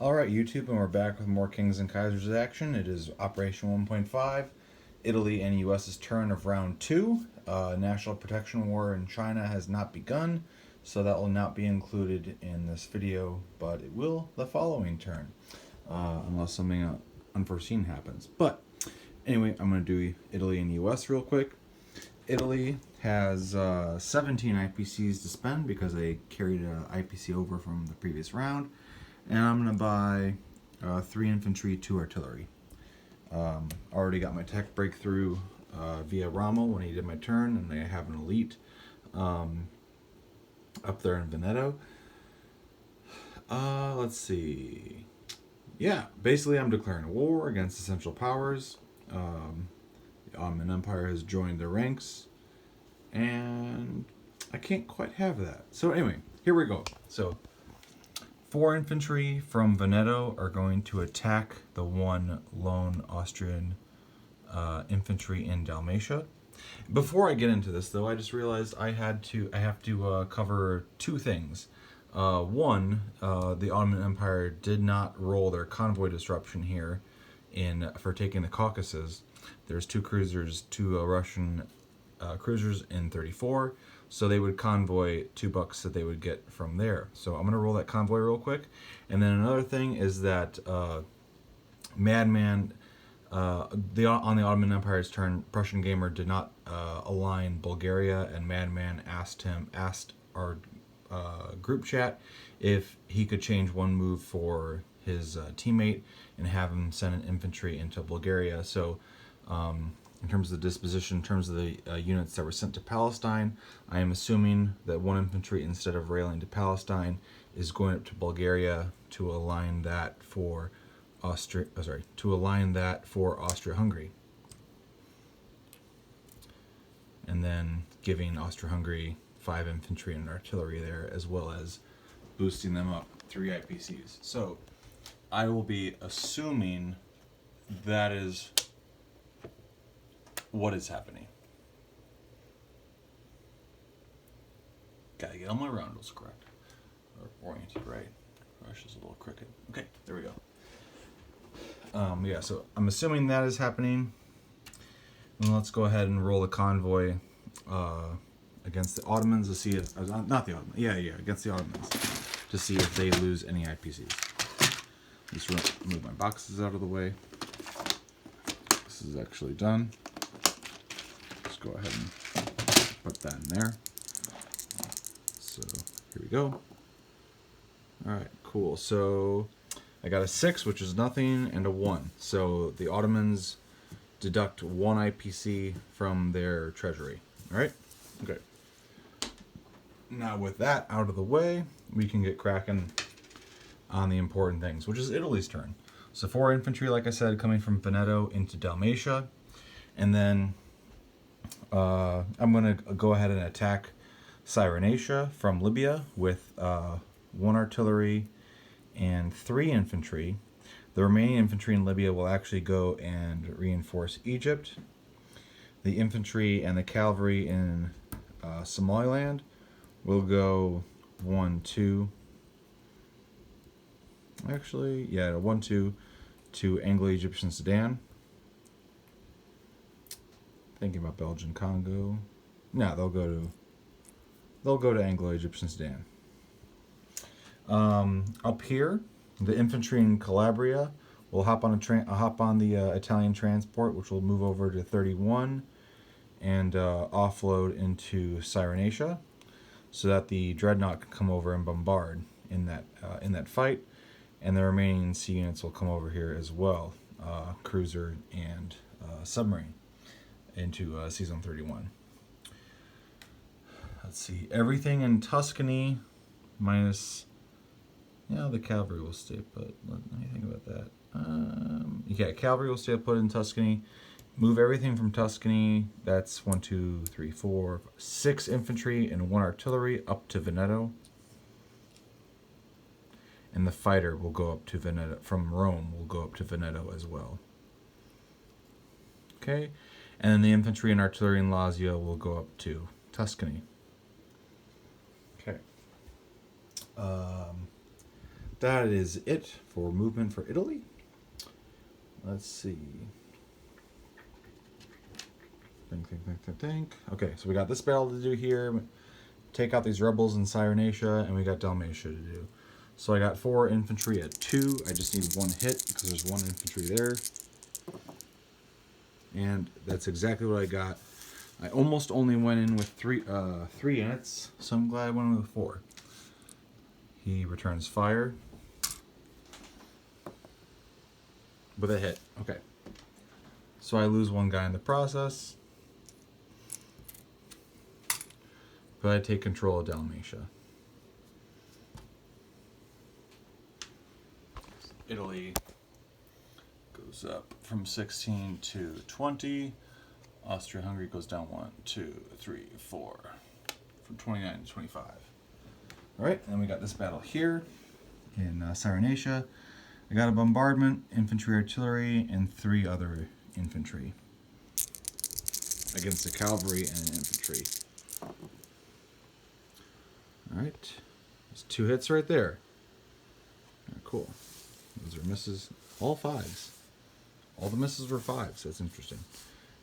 Alright YouTube, and we're back with more Kings and Kaisers action. It is Operation 1.5, Italy and US's turn of round 2. National Protection War in China has not begun, so that will not be included in this video, but it will the following turn, unless something unforeseen happens. But anyway, I'm going to do Italy and US real quick. Italy has 17 IPCs to spend because they carried an IPC over from the previous round. And I'm going to buy 3 infantry, 2 artillery. Already got my tech breakthrough via Rommel when he did my turn, and they have an elite up there in Veneto. Let's see. Yeah, basically I'm declaring a war against the Central Powers. The Ottoman Empire has joined their ranks, and I can't quite have that. So anyway, here we go. So 4 infantry from Veneto are going to attack the 1 lone Austrian infantry in Dalmatia. Before I get into this, though, I just realized I have to cover 2 things. One, the Ottoman Empire did not roll their convoy disruption here for taking the Caucasus. There's 2 cruisers, 2 Russian cruisers in 34. So they would convoy $2 that they would get from there. So I'm going to roll that convoy real quick. And then another thing is that Madman, on the Ottoman Empire's turn, Prussian Gamer did not align Bulgaria, and Madman asked our group chat if he could change 1 move for his teammate and have him send an infantry into Bulgaria. So in terms of the disposition, in terms of the units that were sent to Palestine, I am assuming that 1 infantry, instead of railing to Palestine, is going up to Bulgaria to align that for Austria-Hungary, and then giving Austria-Hungary 5 infantry and artillery there, as well as boosting them up 3 IPCs. So I will be assuming that is what is happening. Gotta get all my roundels correct. Or oriented right. Russia's a little crooked. Okay, there we go. Yeah, so I'm assuming that is happening. And let's go ahead and roll a convoy against the Ottomans to see if... not the Ottomans. Yeah, against the Ottomans. To see if they lose any IPCs. Just move my boxes out of the way. This is actually done. Go ahead and put that in there. So here we go. Alright, cool. So I got a 6, which is nothing, and a 1. So the Ottomans deduct 1 IPC from their treasury. Alright? Okay. Now with that out of the way, we can get cracking on the important things, which is Italy's turn. So 4 infantry, like I said, coming from Veneto into Dalmatia. And then I'm going to go ahead and attack Cyrenaica from Libya with 1 artillery and 3 infantry. The remaining infantry in Libya will actually go and reinforce Egypt. The infantry and the cavalry in Somaliland will go 1, 2. Actually, yeah, 1, 2 to Anglo-Egyptian Sudan. Thinking about Belgian Congo. No, they'll go to Anglo-Egyptian Sudan. Up here, the infantry in Calabria will hop on the Italian transport, which will move over to 31 and offload into Cyrenaica, so that the dreadnought can come over and bombard in that fight, and the remaining sea units will come over here as well, cruiser and submarine, into Season 31. Let's see, everything in Tuscany minus, the cavalry will stay put. Let me think about that. Yeah, cavalry will stay put in Tuscany. Move everything from Tuscany. That's 1, 2, 3, 4, 6 infantry and 1 artillery up to Veneto. And the fighter will go up to Veneto, from Rome will go up to Veneto as well. Okay. And then the infantry and artillery in Lazio will go up to Tuscany. Okay. that is it for movement for Italy. Let's see. Think. Okay, so we got this battle to do here. Take out these rebels in Cyrenaica, and we got Dalmatia to do. So I got 4 infantry at 2. I just need 1 hit because there's 1 infantry there. And that's exactly what I got. I almost only went in with 3 units, so I'm glad I went in with 4. He returns fire with a hit. Okay. So I lose 1 guy in the process. But I take control of Dalmatia. Italy goes up from 16 to 20. Austria-Hungary goes down 1, 2, 3, 4. From 29 to 25. Alright, and we got this battle here in Cyrenaica. I got a bombardment, infantry, artillery, and 3 other infantry against the cavalry and infantry. Alright, there's 2 hits right there. Cool. Those are misses, all 5s. All the misses were 5s, that's interesting.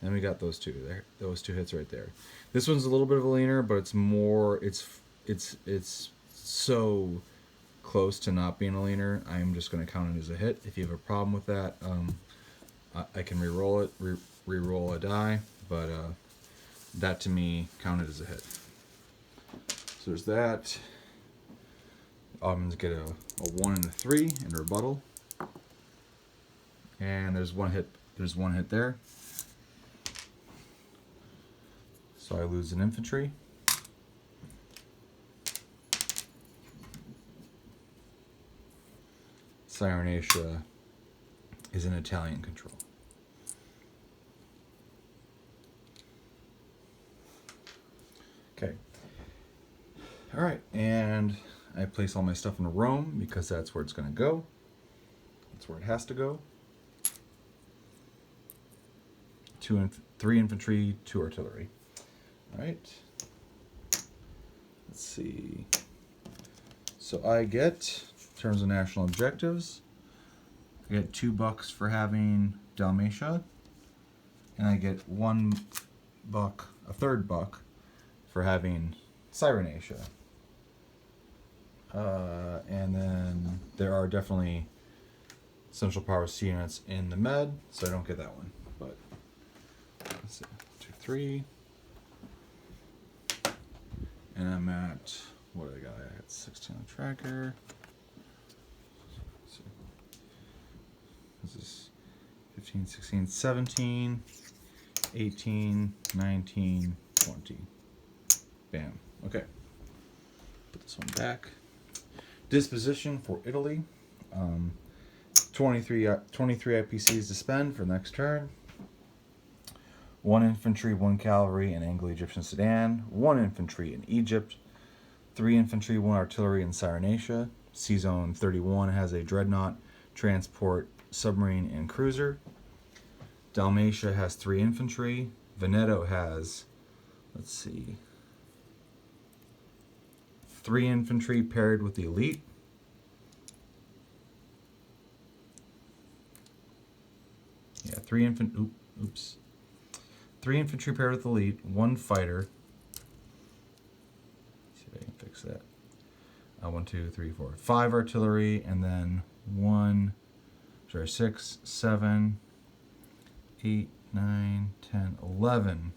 And we got those 2 there, those 2 hits right there. This one's a little bit of a leaner, but it's more, it's so close to not being a leaner. I'm just going to count it as a hit. If you have a problem with that, I can re-roll it, re-roll a die, but that to me counted as a hit. So there's that. Ottomans get a 1 and a 3 in rebuttal. And there's 1 hit. There's 1 hit there. So I lose an infantry. Cyrenaica is in Italian control. Okay. All right, and I place all my stuff in Rome because that's where it's going to go. That's where it has to go. 3 infantry, 2 artillery. All right. Let's see. So I get, in terms of national objectives, I get $2 for having Dalmatia, and I get $1, a third buck, for having Cyrenaica. And then there are definitely Central Power C units in the Med, so I don't get that one. But let's see, 2, 3, and I'm at, what do I got? I got 16 on the tracker. So this is 15, 16, 17, 18, 19, 20. Bam. Okay. Put this one back. Disposition for Italy. 23 IPCs to spend for next turn. 1 infantry, 1 cavalry in Anglo-Egyptian Sudan. 1 infantry in Egypt. 3 infantry, 1 artillery in Cyrenaica. C-Zone 31 has a dreadnought, transport, submarine, and cruiser. Dalmatia has 3 infantry. Veneto has, let's see, 3 infantry paired with the elite. Yeah, 3 infantry. Oops. 3 infantry paired with the elite. 1 fighter. Let's see if I can fix that. 1, 2, 3, 4, 5 artillery, and then 6, 7, 8, 9, 10, 11.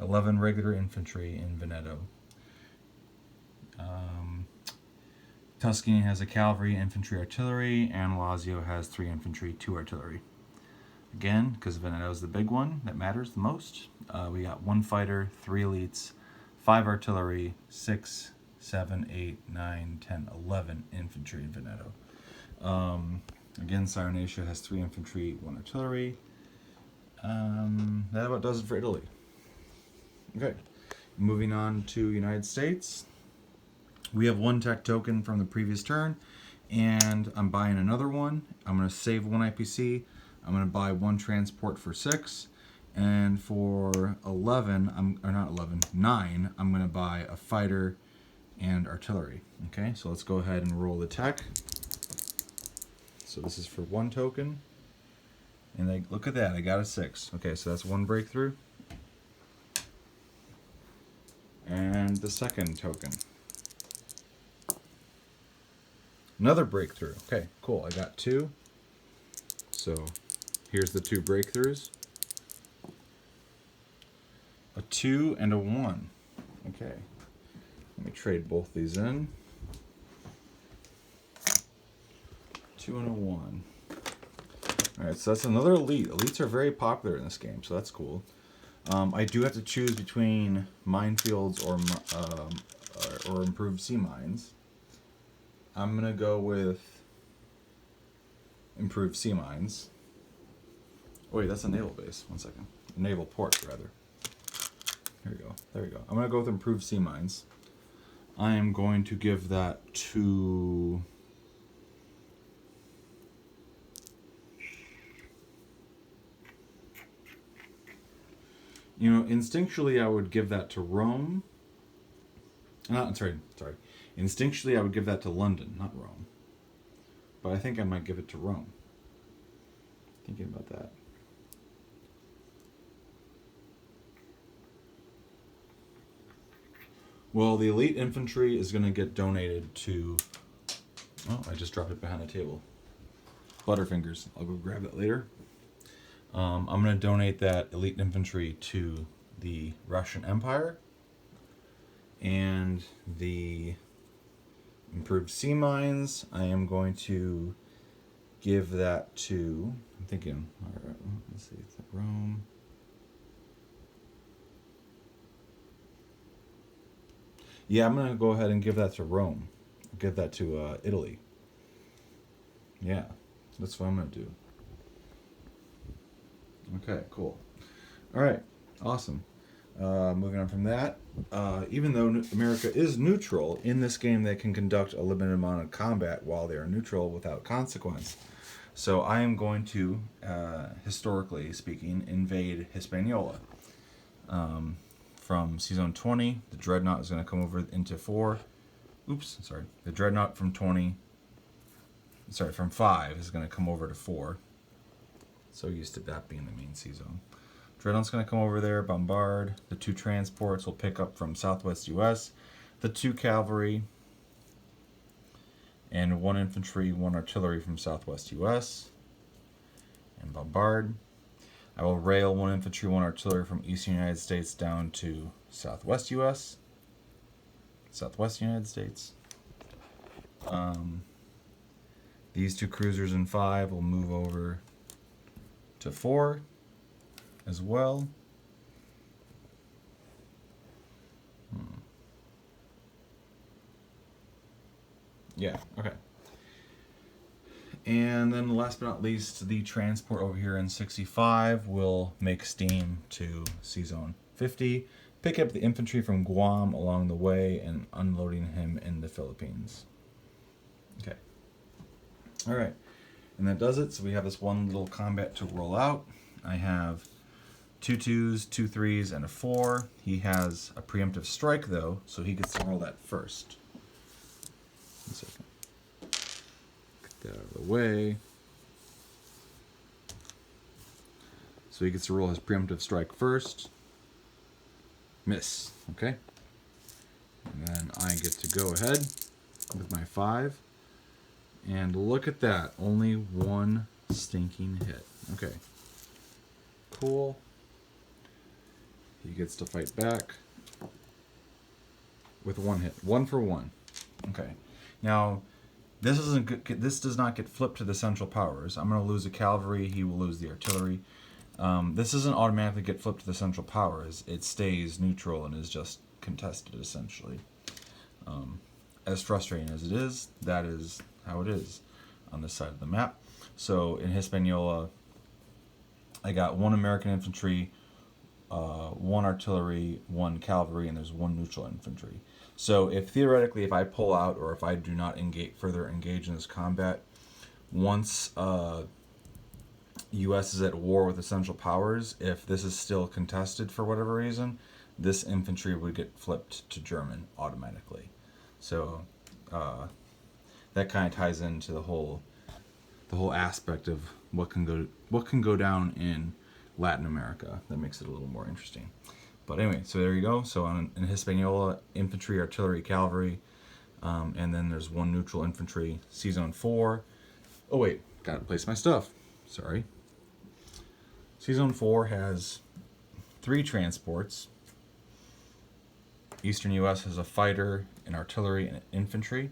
11 regular infantry in Veneto. Tuscany has a cavalry, infantry, artillery, and Lazio has 3 infantry, 2 artillery. Again, because Veneto is the big one that matters the most, we got 1 fighter, 3 elites, 5 artillery, 6, 7, 8, 9, 10, 11 infantry in Veneto. Again, Cyrenaica has 3 infantry, 1 artillery. That about does it for Italy. Okay, moving on to United States. We have 1 tech token from the previous turn, and I'm buying another one. I'm going to save 1 IPC. I'm going to buy 1 transport for 6, and for 9, I'm going to buy a fighter and artillery. Okay, so let's go ahead and roll the tech. so this is for 1 token. And look at that, I got a 6. Okay, so that's 1 breakthrough. And the second token. Another breakthrough. Okay, cool. I got 2. So here's the 2 breakthroughs. A 2 and a 1. Okay. Let me trade both these in. 2 and a 1. Alright, so that's another elite. Elites are very popular in this game, so that's cool. I do have to choose between minefields or improved sea mines. I'm going to go with improved sea mines. Oh, wait, that's a naval base. One second. A naval port, rather. There we go. There we go. I'm going to go with improved sea mines. I am going to give that to... You know, instinctually I would give that to Rome. Sorry. Instinctually I would give that to London, not Rome. But I think I might give it to Rome. Thinking about that. Well, the elite infantry is going to get donated to... Oh, I just dropped it behind the table. Butterfingers. I'll go grab that later. I'm going to donate that elite infantry to the Russian Empire. And the improved sea mines, I am going to give that to... I'm thinking... Alright, let's see. It's Rome... Yeah, I'm going to go ahead and give that to Rome. Give that to Italy. Yeah, that's what I'm going to do. Okay, cool. All right, awesome. Moving on from that, even though America is neutral, in this game they can conduct a limited amount of combat while they are neutral without consequence. So I am going to, historically speaking, invade Hispaniola. From Season 20, the Dreadnought is going to come over into 4. Oops, sorry. The Dreadnought from 5 is going to come over to 4. So used to that being the main sea zone. Dreadnought's going to come over there, bombard. The 2 transports will pick up from Southwest US. The 2 cavalry. And 1 infantry, 1 artillery from Southwest US. And bombard. I will rail 1 infantry, 1 artillery from Eastern United States down to Southwest US. Southwest United States. These 2 cruisers in 5 will move over to 4 as well. Yeah, okay. And then last but not least, the transport over here in 65 will make steam to Sea Zone 50, pick up the infantry from Guam along the way, and unloading him in the Philippines. Okay. All right. And that does it. So we have this one little combat to roll out. I have 2 2s, 2 3s, and a 4. He has a preemptive strike, though, so he gets to roll that first. 1 second. Get that out of the way. So he gets to roll his preemptive strike first. Miss. Okay. And then I get to go ahead with my 5. And look at that. Only 1 stinking hit. Okay. Cool. He gets to fight back with 1 hit. 1 for 1. Okay. Now, this isn't good. This does not get flipped to the Central Powers. I'm going to lose the cavalry. He will lose the artillery. This doesn't automatically get flipped to the Central Powers. It stays neutral and is just contested, essentially. As frustrating as it is, that is how it is on this side of the map. So in Hispaniola, I got 1 American infantry, 1 artillery, 1 cavalry, and there's 1 neutral infantry. So if theoretically, if I pull out or if I do not further engage in this combat, once U.S. is at war with the Central Powers, if this is still contested for whatever reason, this infantry would get flipped to German automatically. So that kind of ties into the whole the whole aspect of what can go down in Latin America. That makes it a little more interesting. But anyway, so there you go. So in Hispaniola, infantry, artillery, cavalry, and then there's 1 neutral infantry. C-Zone 4. Oh wait, gotta place my stuff. Sorry. C-Zone 4 has 3 transports. Eastern U.S. has a fighter, an artillery, and infantry.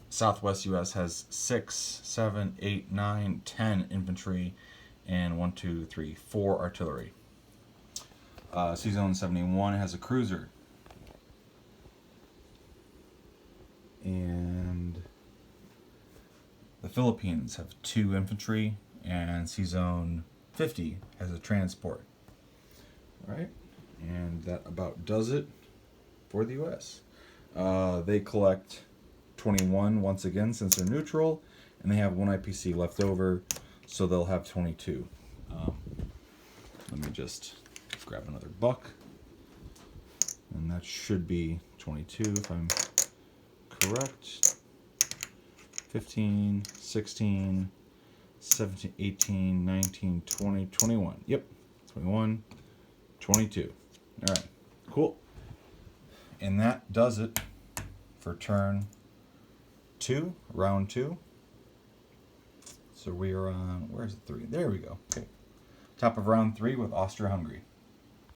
Southwest U.S. has 6, 7, 8, 9, 10 infantry, and 1, 2, 3, 4 artillery. C-Zone 71 has a cruiser. And the Philippines have 2 infantry, and C-Zone 50 has a transport. Alright, and that about does it for the U.S. They collect 21 once again since they're neutral, and they have 1 IPC left over, so they'll have 22. Let me just grab another buck, and that should be 22 if I'm correct. 15, 16, 17, 18, 19, 20, 21. Yep, 21, 22. All right, cool. And that does it for turn 2, round 2. So we are on, where's the 3? There we go. Okay. Top of round 3 with Austria-Hungary.